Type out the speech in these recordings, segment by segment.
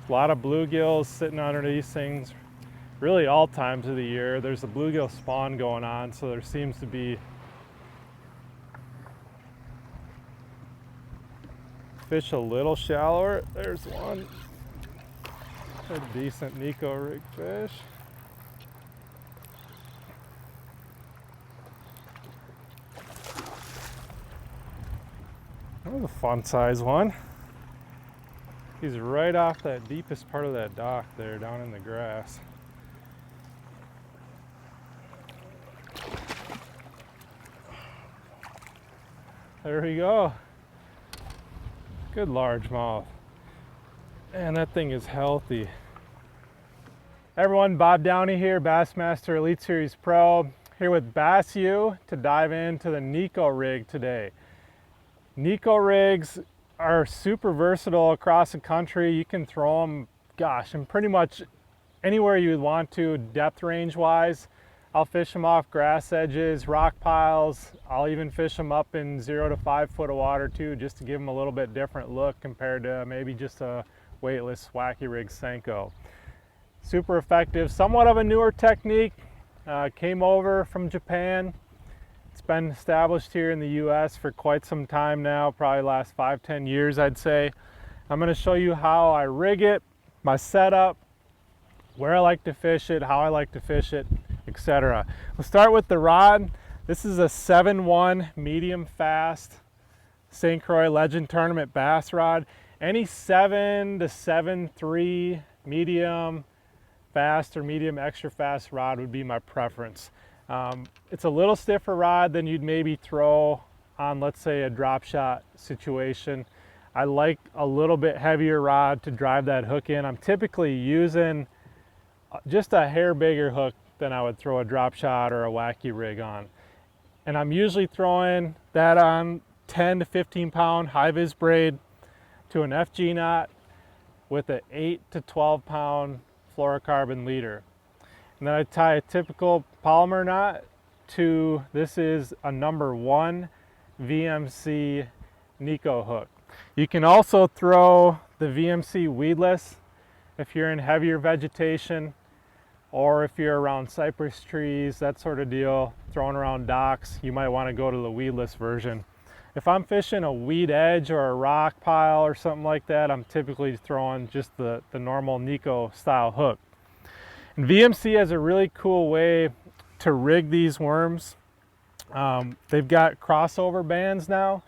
A lot of bluegills sitting under these things, really all times of the year. There's a bluegill spawn going on, so there seems to be fish a little shallower. There's one, a decent Neko rig fish. That was a fun size one. He's right off that deepest part of that dock there, down in the grass. There we go. Good largemouth. Man, that thing is healthy. Hey everyone, Bob Downey here, Bassmaster Elite Series Pro, here with Bass U to dive into the Neko rig today. Neko rigs are super versatile across the country. You can throw them, gosh, and pretty much anywhere you would want to, depth range wise. I'll fish them off grass edges, rock piles. I'll even fish them up in 0 to 5 foot of water too, just to give them a little bit different look compared to maybe just a weightless wacky rig Senko. Super effective, somewhat of a newer technique. Came over from Japan. It's been established here in the US for quite some time now, probably last 5-10 years I'd say. I'm going to show you how I rig it, my setup, where I like to fish it, how I like to fish it, etc. We'll start with the rod. This is a 7-1 medium fast St. Croix Legend Tournament bass rod. Any 7 to 7.3 medium fast or medium extra fast rod would be my preference. It's a little stiffer rod than you'd maybe throw on, let's say, a drop shot situation. I like a little bit heavier rod to drive that hook in. I'm typically using just a hair bigger hook than I would throw a drop shot or a wacky rig on. And I'm usually throwing that on 10 to 15 pound high vis braid to an FG knot with an 8 to 12 pound fluorocarbon leader. And then I tie a typical Palmer knot to, this is a number 1 VMC Neko hook. You can also throw the VMC weedless if you're in heavier vegetation, or if you're around cypress trees, that sort of deal, throwing around docks, you might want to go to the weedless version. If I'm fishing a weed edge or a rock pile or something like that, I'm typically throwing just the normal Neko style hook. And VMC has a really cool way to rig these worms. They've got crossover bands now.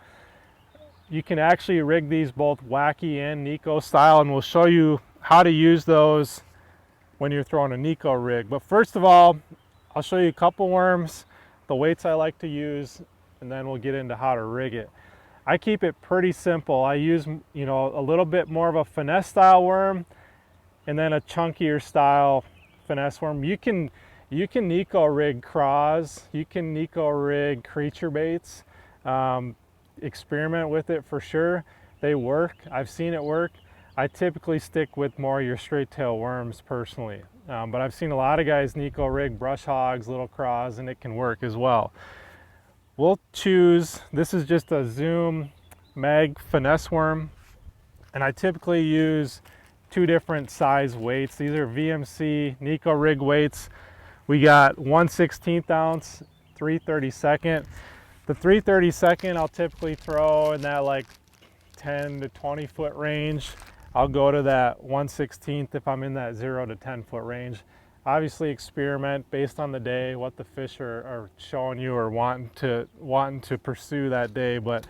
You can actually rig these both wacky and Neko style, and we'll show you how to use those when you're throwing a Neko rig. But first of all, I'll show you a couple worms, the weights I like to use, and then we'll get into how to rig it. I keep it pretty simple. I use, you know, a little bit more of a finesse style worm and then a chunkier style finesse worm. You can Neko rig craws, you can Neko rig creature baits. Experiment with it for sure. They work. I've seen it work. I typically stick with more your straight tail worms personally, but I've seen a lot of guys Neko rig brush hogs, little craws, and it can work as well. We'll choose, this is just a Zoom Mag finesse worm, and I typically use 2 different size weights. These are VMC Neko rig weights. We got 1/16 ounce, 3/32. The 3/32 I'll typically throw in that like 10 to 20 foot range. I'll go to that 1/16 if I'm in that 0 to 10 foot range. Obviously experiment based on the day, what the fish are showing you or wanting to pursue that day, but